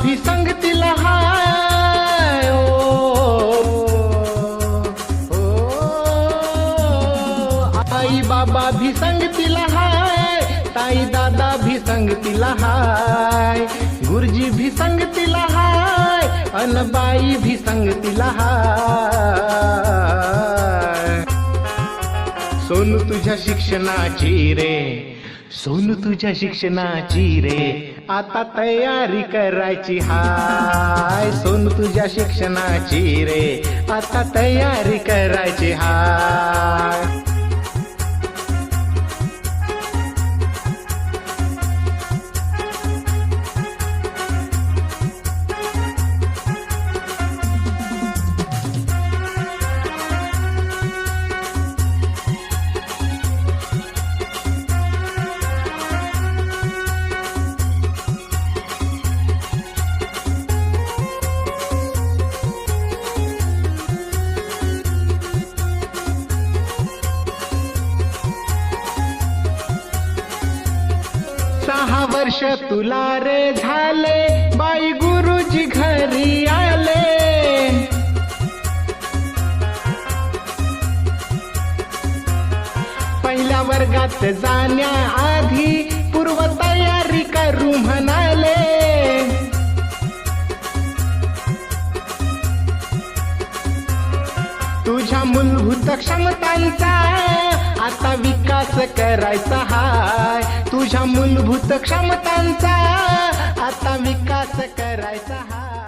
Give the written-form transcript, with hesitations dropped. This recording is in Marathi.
भी संगतीला हाय, आई बाबा भी संगतीला हाय, ताई दादा भी संगतीला हाय, गुरुजी भी संगतीला हाय, अन बाई भी संगतीला हाय. सोनू तुझ्या शिक्षणाची रे, सोनू तुझ्या शिक्षणाची रे, आता तयारी करायची हाय. सोनू तुझ्या शिक्षणाची रे, आता तयारी करायची हाय. 6 वर्ष तुला रे झाले, बाई गुरुजी घरी आले. पहिल्या वर्गात जाण्याआधी पूर्व तयारी करू म्हणाले. तुझ्या मूलभूत क्षमतांचा आता विकास करायचा हाय. तुझ्या मूलभूत क्षमतांचा आता विकास करायचा हाय.